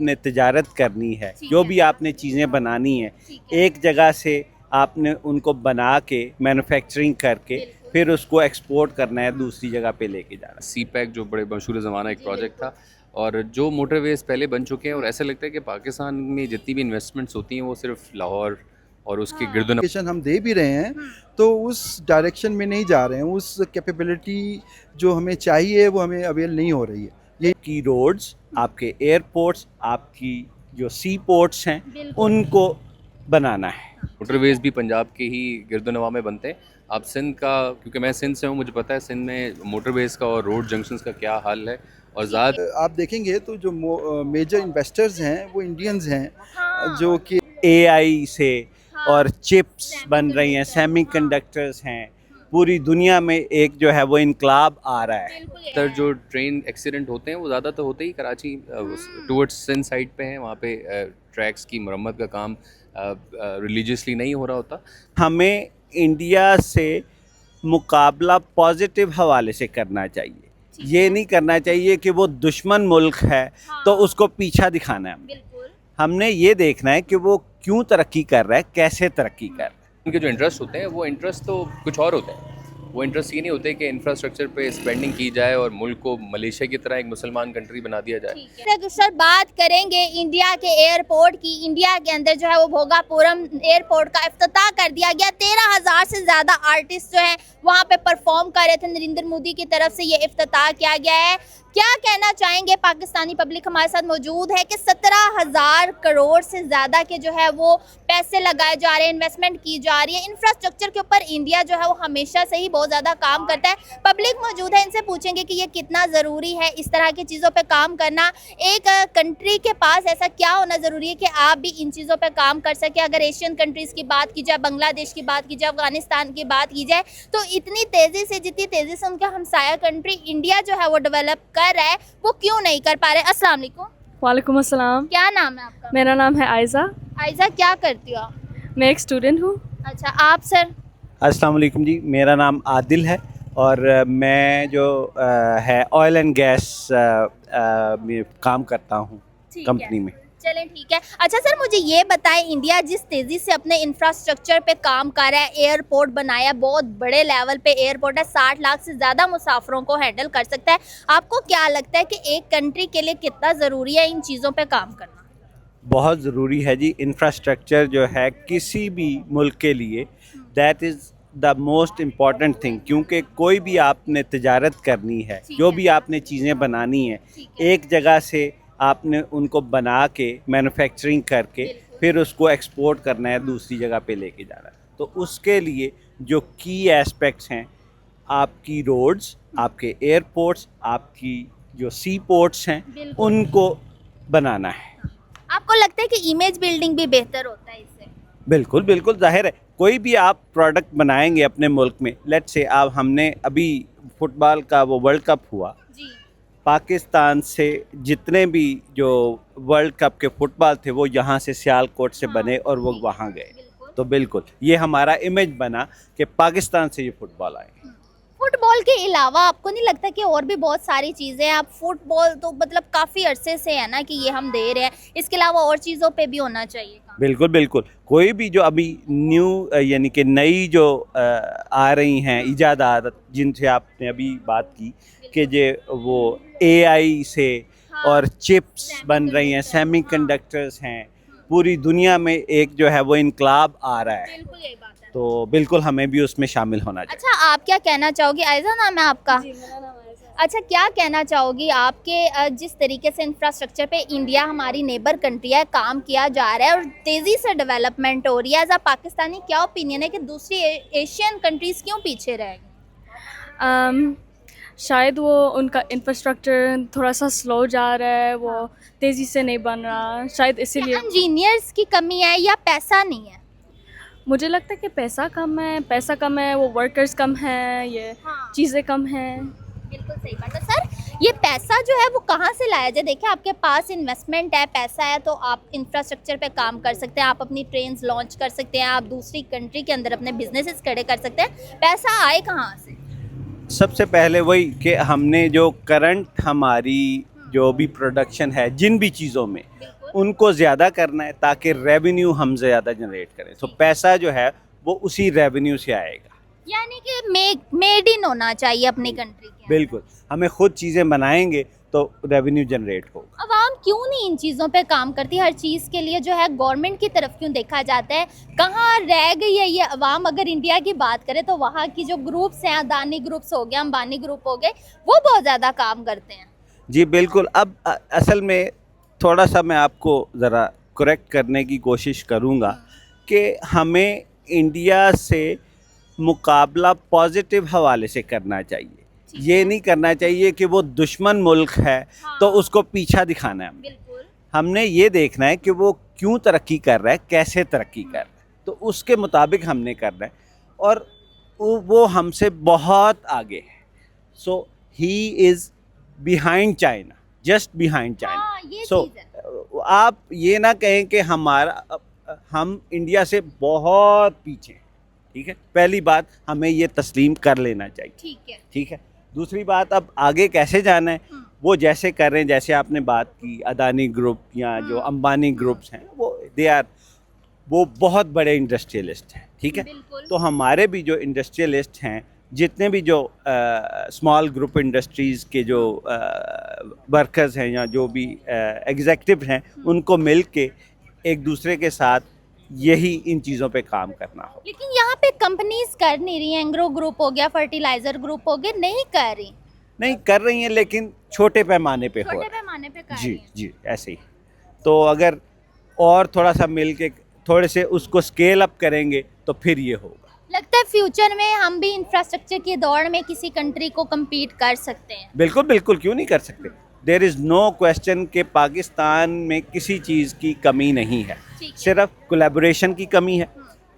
आपने तिजारत करनी है, जो भी आपने चीज़ें बनानी है, एक जगह से आपने उनको बना के मैन्युफैक्चरिंग करके फिर उसको एक्सपोर्ट करना है, दूसरी जगह पे लेके जाना। सी पैक जो बड़े मशहूर ज़माना एक प्रोजेक्ट था, और जो मोटरवेज़ पहले बन चुके हैं, और ऐसा लगता है कि पाकिस्तान में जितनी भी इन्वेस्टमेंट्स होती हैं वो सिर्फ लाहौर और उसके गिरदोनवां एजुकेशन हम दे भी रहे हैं तो उस डायरेक्शन में नहीं जा रहे हैं, उस कैपेबिलिटी जो हमें चाहिए वो हमें अवेल नहीं हो रही है। ये की रोड्स, आपके एयरपोर्ट्स, आपकी जो सी पोर्ट्स हैं, उनको बनाना है। मोटरवेज़ भी पंजाब के ही गिरदोनवां में बनते हैं। आप सिंध का, क्योंकि मैं सिंध से हूँ, मुझे पता है सिंध में मोटरवेज़ का और रोड जंक्शंस का क्या हाल है। और ज़्यादा आप देखेंगे तो जो मेजर इन्वेस्टर्स हैं वो इंडियंस हैं, जो कि एआई से और चिप्स बन रही हैं, सेमीकंडक्टर्स हैं, पूरी दुनिया में एक जो है वो इनकलाब आ रहा है। जो ट्रेन एक्सीडेंट होते हैं वो ज़्यादा तो होते ही कराची टूवर्ड्स सिंध साइड पे हैं। वहाँ पे ट्रैक्स की मरम्मत का काम रिलीजियसली नहीं हो रहा होता। हमें इंडिया से मुकाबला पॉजिटिव हवाले से करना चाहिए, ये नहीं करना चाहिए कि वो दुश्मन मुल्क है तो उसको पीछा दिखाना है। हमने ये देखना है कि वो क्यों तरक्की कर रहा है, कैसे तरक्की कर रहा है। उनके जो इंटरेस्ट होते हैं वो इंटरेस्ट तो कुछ और होते हैं। वो इंटरेस्ट ये नहीं होते कि इंफ्रास्ट्रक्चर पे स्पेंडिंग की जाए और मुल्क को मलेशिया की तरह एक मुसलमान कंट्री बना दिया जाए। सर बात करेंगे इंडिया के एयरपोर्ट की। इंडिया के अंदर जो है वो भोगापुरम एयरपोर्ट का इफ्तिताह कर दिया गया। 13,000 से ज़्यादा आर्टिस्ट जो हैं वहाँ पे परफॉर्म कर रहे थे। नरेंद्र मोदी की तरफ से ये इफ्तिताह किया गया है। क्या कहना चाहेंगे? पाकिस्तानी पब्लिक हमारे साथ मौजूद है कि 17,000 करोड़ से ज़्यादा के जो है वो पैसे लगाए जा रहे हैं, इन्वेस्टमेंट की जा रही है। इंफ्रास्ट्रक्चर के ऊपर इंडिया जो है वो हमेशा से ही बहुत ज़्यादा काम करता है। पब्लिक मौजूद है, इनसे पूछेंगे कि ये कितना ज़रूरी है इस तरह की चीज़ों पे काम करना। एक कंट्री के पास ऐसा क्या होना ज़रूरी है कि आप भी इन चीज़ों पे काम कर सके? अगर एशियन कंट्रीज़ की बात की जाए, बांग्लादेश की बात की जाए, अफगानिस्तान की बात की जाए, तो इतनी तेज़ी से, जितनी तेज़ी से उनका हमसाया कंट्री इंडिया जो है वो डेवलप कर रहा है, वो क्यों नहीं कर पा रहे? अस्सलाम वालेकुम। वालेकुम अस्सलाम। क्या नाम है आपका? मेरा नाम है आयज़ा। आयज़ा, क्या करती हो आप? मैं एक स्टूडेंट हूँ। अच्छा, आप सर? अस्सलाम वालेकुम जी, मेरा नाम आदिल है और मैं जो है ऑयल एंड गैस में काम करता हूँ कंपनी में। चलें, ठीक है। अच्छा सर, मुझे ये बताएं, इंडिया जिस तेज़ी से अपने इंफ्रास्ट्रक्चर पे काम कर रहा है, एयरपोर्ट बनाया, बहुत बड़े लेवल पे एयरपोर्ट है, 60 लाख से ज़्यादा मुसाफिरों को हैंडल कर सकता है। आपको क्या लगता है कि एक कंट्री के लिए कितना ज़रूरी है इन चीज़ों पे काम करना? बहुत ज़रूरी है जी। इंफ्रास्ट्रक्चर जो है किसी भी मुल्क के लिए that is the most important thing, क्योंकि कोई भी आपने तिजारत करनी है, जो भी आपने चीज़ें बनानी है, एक जगह से आपने उनको बना के मैन्युफैक्चरिंग करके फिर उसको एक्सपोर्ट करना है, दूसरी जगह पे लेके जाना है। तो उसके लिए जो की एस्पेक्ट्स हैं, आपकी रोड्स, आपके एयरपोर्ट्स, आपकी जो सी पोर्ट्स हैं, उनको बनाना है। आपको लगता है कि इमेज बिल्डिंग भी बेहतर होता है इससे? बिल्कुल बिल्कुल, जाहिर है। कोई भी आप प्रोडक्ट बनाएंगे अपने मुल्क में, लेट्स से आप, हमने अभी फुटबॉल का वो वर्ल्ड कप हुआ, पाकिस्तान से जितने भी जो वर्ल्ड कप के फुटबॉल थे वो यहाँ से सियालकोट से बने और वो वहाँ गए। तो बिल्कुल ये हमारा इमेज बना कि पाकिस्तान से ये फुटबॉल आए। फुटबॉल के अलावा आपको नहीं लगता कि और भी बहुत सारी चीज़ें हैं? आप फुटबॉल तो मतलब काफ़ी अरसे से है ना कि ये हम दे रहे हैं, इसके अलावा और चीज़ों पे भी होना चाहिए काम। बिल्कुल बिल्कुल। कोई भी जो अभी न्यू यानी कि नई जो आ रही हैं इजादात, जिनसे आपने अभी बात की कि जो वो एआई से और चिप्स बन रही हैं, सेमीकंडक्टर्स हैं, पूरी दुनिया में एक जो है वो इनकलाब आ रहा है। बिल्कुल यही बात है। तो बिल्कुल हमें भी उसमें शामिल होना चाहिए। अच्छा, आप क्या कहना चाहोगी? आयज़ा नाम है आपका? जी, मेरा नाम आयज़ा। अच्छा, क्या कहना चाहोगी आपके जिस तरीके से इंफ्रास्ट्रक्चर पे इंडिया हमारी नेबर कंट्री है काम किया जा रहा है और तेज़ी से डेवलपमेंट हो रही है, एज अ पाकिस्तानी क्या ओपिनियन है कि दूसरी एशियन कंट्रीज़ क्यों पीछे रहेंगी? शायद वो उनका इंफ्रास्ट्रक्चर थोड़ा सा स्लो जा रहा है, वो तेज़ी से नहीं बन रहा, शायद इसीलिए। इंजीनियर्स की कमी है या पैसा नहीं है? मुझे लगता है कि पैसा कम है, वो वर्कर्स कम हैं, ये चीज़ें कम हैं। बिल्कुल सही बात है सर। ये पैसा जो है वो कहाँ से लाया जाए? देखिए, आपके पास इन्वेस्टमेंट है, पैसा है, तो आप इंफ्रास्ट्रक्चर पे काम कर सकते हैं, आप अपनी ट्रेन्स लॉन्च कर सकते हैं, आप दूसरी कंट्री के अंदर अपने बिजनेसेस खड़े कर सकते हैं। पैसा आए कहाँ से? सबसे पहले वही कि हमने जो करंट हमारी जो भी प्रोडक्शन है जिन भी चीज़ों में बिल्कुल। उनको ज़्यादा करना है ताकि रेवेन्यू हम ज़्यादा जनरेट करें। तो पैसा जो है वो उसी रेवेन्यू से आएगा। यानी कि मेड इन होना चाहिए अपनी कंट्री के अंदर। बिल्कुल, हमें खुद चीज़ें बनाएंगे तो रेवेन्यू जनरेट होगा। अवाम क्यों नहीं इन चीज़ों पे काम करती? हर चीज़ के लिए जो है गवर्नमेंट की तरफ क्यों देखा जाता है? कहाँ रह गई है ये अवाम? अगर इंडिया की बात करें तो वहाँ की जो ग्रुप्स हैं, अदानी ग्रुप्स हो गया, अंबानी ग्रुप हो गए, वो बहुत ज़्यादा काम करते हैं। जी बिल्कुल। अब असल में थोड़ा सा मैं आपको ज़रा करेक्ट करने की कोशिश करूँगा कि हमें इंडिया से मुकाबला पॉजिटिव हवाले से करना चाहिए। ये नहीं करना चाहिए कि वो दुश्मन मुल्क है तो उसको पीछा दिखाना है। बिल्कुल। हमने ये देखना है कि वो क्यों तरक्की कर रहा है, कैसे तरक्की कर रहा है, तो उसके मुताबिक हमने करना है। और वो हमसे बहुत आगे है। So he is behind China, just behind China. हाँ, ये सो चीज़ है। आप ये ना कहें कि हम इंडिया से बहुत पीछे हैं। ठीक है, पहली बात हमें ये तस्लीम कर लेना चाहिए। ठीक है। ठीक है। दूसरी बात, अब आगे कैसे जाना है वो जैसे कर रहे हैं, जैसे आपने बात की अदानी ग्रुप या जो अंबानी ग्रुप्स हैं, वो बहुत बड़े इंडस्ट्रियलिस्ट हैं। ठीक है। बिल्कुल। तो हमारे भी जो इंडस्ट्रियलिस्ट हैं, जितने भी जो स्मॉल ग्रुप इंडस्ट्रीज़ के जो वर्कर्स हैं या जो भी एग्जेक्टिव हैं, उनको मिल के एक दूसरे के साथ यही इन चीज़ों पे काम करना हो। लेकिन यहाँ पे कंपनीज कर नहीं रही हैं। एंग्रो ग्रुप हो गया, फर्टिलाइजर ग्रुप हो गया, नहीं कर रही। नहीं कर रही हैं, लेकिन छोटे पैमाने पे हो छोटे रहा है। पैमाने पे कर जी रही हैं। जी, ऐसे ही। तो अगर और थोड़ा सा मिल के थोड़े से उसको स्केल अप करेंगे तो फिर ये होगा। लगता है फ्यूचर में हम भी इंफ्रास्ट्रक्चर की दौड़ में किसी कंट्री को compete कर सकते हैं। बिल्कुल बिल्कुल, क्यों नहीं कर सकते। देयर इज़ नो क्वेश्चन कि पाकिस्तान में किसी चीज़ की कमी नहीं है, ठीक है। सिर्फ कोलैबोरेशन की कमी है।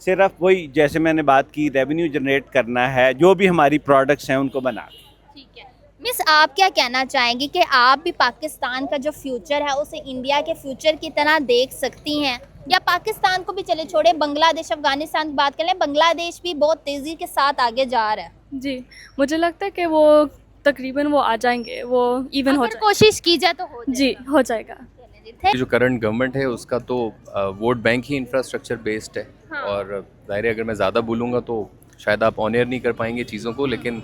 सिर्फ वही जैसे मैंने बात की, रेवेन्यू जनरेट करना है, जो भी हमारी प्रोडक्ट्स हैं उनको बना। ठीक है। मिस, आप क्या कहना चाहेंगी कि आप भी पाकिस्तान का जो फ्यूचर है उसे इंडिया के फ्यूचर की तरह देख सकती हैं, या पाकिस्तान को भी चले छोड़े, बांग्लादेश अफगानिस्तान की बात करें, बांग्लादेश भी बहुत तेज़ी के साथ आगे जा रहा है। जी, मुझे लगता है कि वो तकरीबन वो आ जाएंगे, वो इवन हो अगर जाएगा। कोशिश की जाए तो हो जी, हो जाएगा। जाए। जो करंट गवर्नमेंट है उसका तो वोट बैंक ही इंफ्रास्ट्रक्चर बेस्ड है। हाँ। और ज़ाहिर है अगर मैं ज़्यादा बोलूँगा तो शायद आप ऑनर नहीं कर पाएंगे चीज़ों को, लेकिन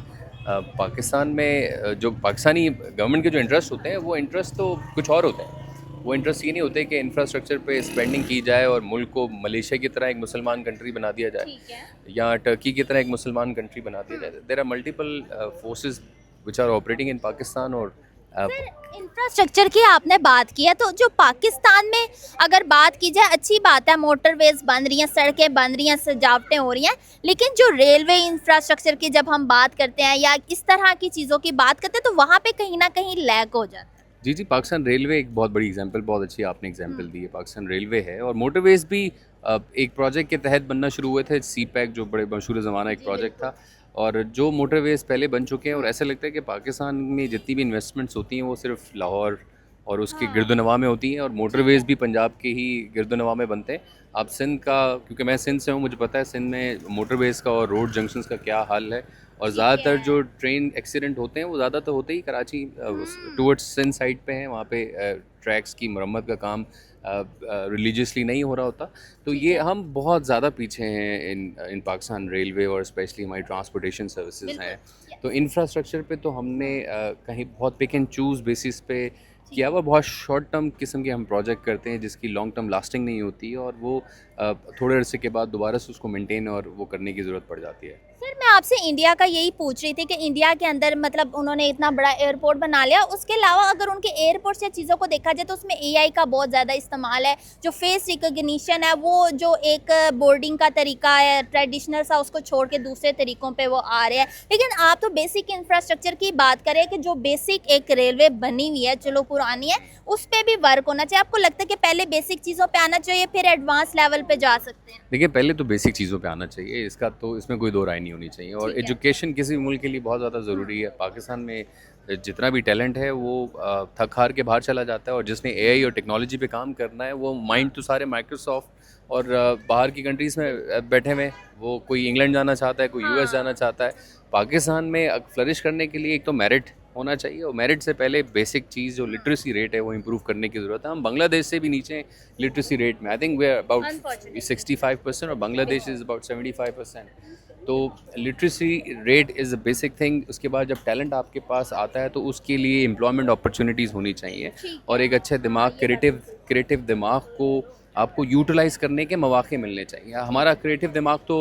पाकिस्तान में जो पाकिस्तानी गवर्नमेंट के जो इंटरेस्ट होते हैं वो इंटरेस्ट तो कुछ और होते हैं। वो इंटरेस्ट ये नहीं होते कि इंफ्रास्ट्रक्चर पे स्पेंडिंग की जाए और मुल्क को मलेशिया की तरह एक मुसलमान कंट्री बना दिया जाए, ठीक है। या टर्की की तरह एक मुसलमान कंट्री बना दिया जाए। There are multiple forces which are operating in Pakistan. और इंफ्रास्ट्रक्चर की आपने बात की है, तो जो पाकिस्तान में अगर बात की जाए, अच्छी बात है, मोटरवेज बन रही हैं, सड़कें बन रही हैं, सजावटें हो रही हैं, लेकिन जो रेलवे इंफ्रास्ट्रक्चर की जब हम बात करते हैं या इस तरह की चीज़ों की बात करते हैं तो वहाँ पे कहीं ना कहीं लैग हो जाता है। जी जी, पाकिस्तान रेलवे एक बहुत बड़ी एग्जांपल, बहुत अच्छी आपने एग्जांपल दी है। पाकिस्तान रेलवे है और मोटरवेज भी एक प्रोजेक्ट के तहत बनना शुरू हुए थे। सी पैक जो बड़े मशहूर ज़माना एक प्रोजेक्ट था, और जो मोटरवेज पहले बन चुके हैं। और ऐसा लगता है कि पाकिस्तान में जितनी भी इन्वेस्टमेंट्स होती हैं वो सिर्फ लाहौर और उसके गिरदोनवा में होती हैं, और मोटरवेज भी पंजाब के ही गिरदोनवा में बनते हैं। आप सिंध का, क्योंकि मैं सिंध से हूँ, मुझे पता है सिंध में मोटरवेज का और रोड जंक्शंस का क्या हाल है। और ज़्यादातर जो ट्रेन एक्सीडेंट होते हैं वो ज़्यादातर होते ही कराची टूवर्ड्स सिंध साइड पे हैं। वहाँ पे ट्रैक्स की मरम्मत का काम रिलीजियसली नहीं हो रहा होता। तो ये हम बहुत ज़्यादा पीछे हैं इन पाकिस्तान रेलवे, और स्पेशली हमारी ट्रांसपोर्टेशन सर्विसेज हैं। तो इंफ्रास्ट्रक्चर पे तो हमने कहीं बहुत पिक एंड चूज़ बेसिस पे किया हुआ, बहुत शॉर्ट टर्म किस्म के हम प्रोजेक्ट करते हैं जिसकी लॉन्ग टर्म लास्टिंग नहीं होती, और वो थोड़े अरसे के बाद दोबारा से उसको मेंटेन और वो करने की ज़रूरत पड़ जाती है। सर, मैं आपसे इंडिया का यही पूछ रही थी कि इंडिया के अंदर मतलब उन्होंने इतना बड़ा एयरपोर्ट बना लिया, उसके अलावा अगर उनके एयरपोर्ट से चीज़ों को देखा जाए तो उसमें AI का बहुत ज़्यादा इस्तेमाल है। जो फेस रिकॉग्निशन है, वो जो एक बोर्डिंग का तरीका है ट्रेडिशनल सा, उसको छोड़ के दूसरे तरीक़ों पे वो आ रहे हैं। लेकिन आप तो बेसिक इंफ्रास्ट्रक्चर की बात करें कि जो बेसिक एक रेलवे बनी हुई है, चलो पुरानी है, उस पर भी वर्क होना चाहिए। आपको लगता है कि पहले बेसिक चीज़ों पर आना चाहिए फिर एडवांस लेवल पर जा सकते हैं? देखिए, पहले तो बेसिक चीज़ों पे आना चाहिए, इसका तो इसमें कोई दो राय नहीं होनी चाहिए। और एजुकेशन किसी भी मुल्क के लिए बहुत ज़्यादा ज़रूरी है। पाकिस्तान में जितना भी टैलेंट है वो थक हार के बाहर चला जाता है, और जिसने AI और टेक्नोलॉजी पे काम करना है वो माइंड तो सारे माइक्रोसॉफ्ट और बाहर की कंट्रीज़ में बैठे हुए हैं। वो कोई इंग्लैंड जाना चाहता है, कोई US जाना चाहता है। पाकिस्तान में फ्लरिश करने के लिए एक तो मेरिट होना चाहिए और मेरिट से पहले बेसिक चीज़ जो लिटरेसी रेट है वो इम्प्रूव करने की ज़रूरत है। हम बांग्लादेश से भी नीचे लिटरेसी रेट में, I think we are about Unfortunately. 65% और बांग्लादेश इज़ अबाउट 75%। तो literacy rate is a basic thing. उसके बाद जब टैलेंट आपके पास आता है तो उसके लिए एम्प्लॉयमेंट अपॉर्चुनिटीज़ होनी चाहिए और एक अच्छे दिमाग, क्रिएटिव दिमाग को आपको यूटिलाइज़ करने के मौके मिलने चाहिए। हमारा क्रिएटिव दिमाग तो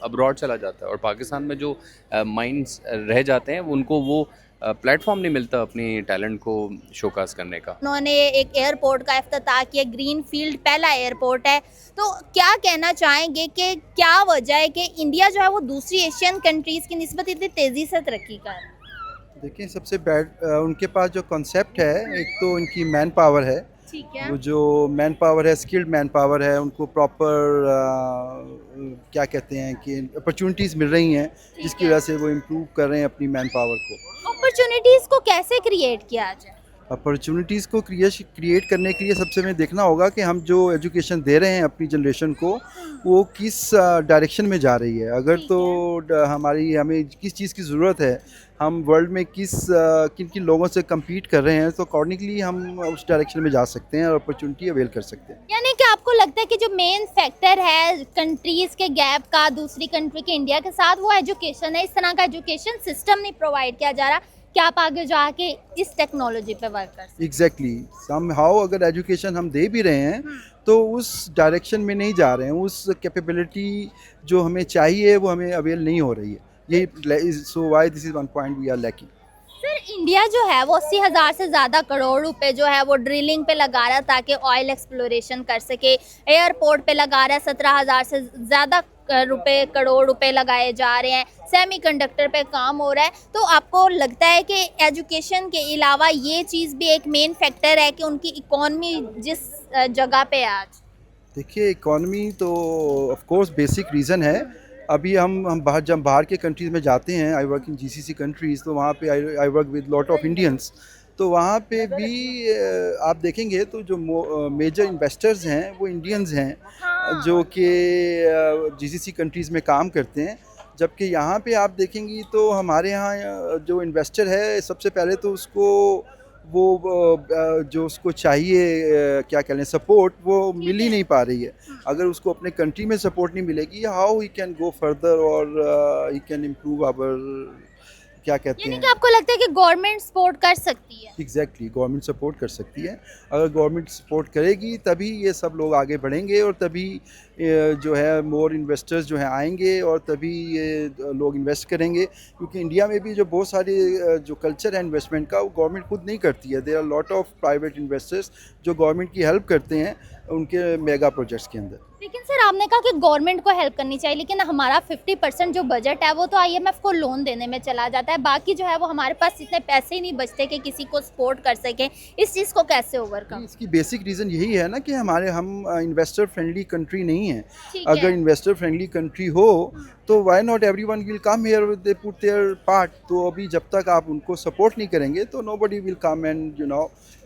अब्रॉड चला जाता है और पाकिस्तान में जो माइंड्स रह जाते हैं उनको वो प्लेटफॉर्म नहीं मिलता अपनी टैलेंट को शोकास करने का। उन्होंने एक एयरपोर्ट का इफ्तिताह किया, ग्रीन फील्ड पहला एयरपोर्ट है, तो क्या कहना चाहेंगे कि क्या वजह है कि इंडिया जो है वो दूसरी एशियन कंट्रीज़ की निस्बत इतनी तेज़ी से तरक्की कर रहा है? देखिए, सबसे बैड उनके पास जो कॉन्सेप्ट है, एक तो उनकी मैन पावर है। ठीक है। वो जो मैन पावर है, स्किल्ड मैन पावर है, उनको प्रॉपर क्या कहते हैं कि अपॉर्चुनिटीज़ मिल रही हैं, जिसकी वजह से वो इम्प्रूव कर रहे हैं अपनी मैन पावर को। अपॉर्चुनिटीज़ को कैसे क्रिएट किया जाए? अपॉर्चुनिटीज़ को क्रिएट करने के लिए सबसे हमें देखना होगा कि हम जो एजुकेशन दे रहे हैं अपनी जनरेशन को, वो किस डायरेक्शन में जा रही है। अगर तो हमें किस चीज़ की ज़रूरत है, हम वर्ल्ड में किन किन लोगों से compete कर रहे हैं, तो अकॉर्डिंगली हम उस डायरेक्शन में जा सकते हैं और अपॉर्चुनिटी अवेल कर सकते हैं। यानी कि आपको लगता है कि जो मेन फैक्टर है कंट्रीज़ के गैप का दूसरी कंट्री के इंडिया के साथ, वो एजुकेशन है। इस तरह का एजुकेशन सिस्टम नहीं प्रोवाइड किया जा रहा कि आप आगे जाके इस टेक्नोलॉजी पे वर्क कर सकें। एग्जैक्टली, समहाउ अगर एजुकेशन हम दे भी रहे हैं तो उस डायरेक्शन में नहीं जा रहे हैं, उस कैपेबिलिटी जो हमें चाहिए वो हमें अवेल नहीं हो रही है। यही so why this is one point we are lacking. Sir, India जो है वो 80,000 से ज़्यादा करोड़ रुपए जो है वो ड्रिलिंग पे लगा रहा है ताकि ऑयल एक्सप्लोरेशन कर सके। एयरपोर्ट पे लगा रहा है 17,000 से ज़्यादा करोड़ रुपए लगाए जा रहे हैं। सेमीकंडक्टर पे काम हो रहा है। तो आपको लगता है कि एजुकेशन के अलावा ये चीज़ भी एक मेन फैक्टर है कि उनकी इकॉनमी जिस जगह पे है आज? देखिए, इकॉनमी तो ऑफ कोर्स बेसिक रीज़न है। अभी हम जब बाहर के कंट्रीज़ में जाते हैं, I work in GCC countries, तो वहाँ पे I work with lot of Indians, तो वहाँ पे भी आप देखेंगे तो जो मेजर इन्वेस्टर्स हैं वो इंडियंस हैं, जो कि जीसीसी कंट्रीज़ में काम करते हैं। जबकि यहाँ पे आप देखेंगी तो हमारे यहाँ जो इन्वेस्टर है, सबसे पहले तो उसको जो उसको चाहिए क्या कहते हैं सपोर्ट, वो मिल ही नहीं पा रही है। अगर उसको अपने कंट्री में सपोर्ट नहीं मिलेगी, how he can go further और ही कैन इम्प्रूव आवर क्या कहते यानी हैं। कि आपको लगता है कि गवर्नमेंट सपोर्ट कर सकती है? एग्जैक्टली, गवर्नमेंट सपोर्ट कर सकती है। अगर गवर्नमेंट सपोर्ट करेगी तभी ये सब लोग आगे बढ़ेंगे और तभी जो है मोर इन्वेस्टर्स जो हैं आएंगे और तभी ये लोग इन्वेस्ट करेंगे। क्योंकि इंडिया में भी जो बहुत सारे जो कल्चर है इन्वेस्टमेंट का, वो गवर्नमेंट खुद नहीं करती है। There are lot of private investors जो गवर्नमेंट की हेल्प करते हैं उनके मेगा प्रोजेक्ट्स के अंदर। लेकिन सर, आपने कहा कि गवर्नमेंट को हेल्प करनी चाहिए, लेकिन हमारा 50% जो बजट है वो तो आईएमएफ को लोन देने में चला जाता है। बाकी जो है वो हमारे पास इतने पैसे ही नहीं बचते कि किसी को सपोर्ट कर सके। इस चीज़ को कैसे ओवरकम? इसकी बेसिक रीज़न यही है ना कि हम इन्वेस्टर फ्रेंडली कंट्री नहीं है। ठीक है। अगर इन्वेस्टर फ्रेंडली कंट्री हो तो why not everyone will come here, they put there part. तो अभी जब तक आप उनको सपोर्ट नहीं करेंगे तो nobody will come and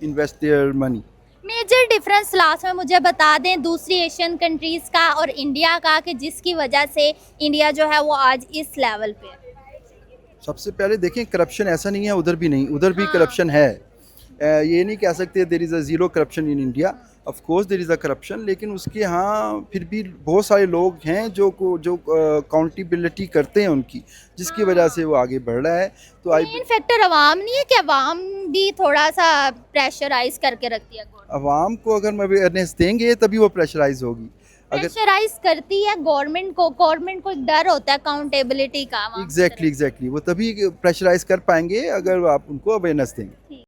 invest their money. Major difference last में मुझे बता दें दूसरी एशियन कंट्रीज़ का और इंडिया का, कि जिसकी वजह से इंडिया जो है वो आज इस लेवल पे है। सबसे पहले देखें, करप्शन ऐसा नहीं है उधर भी नहीं, उधर भी करप्शन है। ये नहीं कह सकते there is a zero corruption in India. Of course there is a corruption, लेकिन उसके यहाँ फिर भी बहुत सारे लोग हैं जो अकाउंटेबिलिटी करते हैं उनकी, जिसकी वजह से वो आगे बढ़ रहा है। तो मेन फैक्टर अवाम नहीं है कि अवाम भी थोड़ा सा प्रेशराइज करके रखती है? अवाम को अगर हम अवेयरनेस देंगे तभी वो प्रेशराइज होगी। अगर प्रेशराइज करती है गवर्नमेंट को एक डर होता है अकाउंटेबिलिटी का। एग्जैक्टली वो तभी प्रेशराइज कर पाएंगे अगर आप उनको अवेयरनेस देंगे।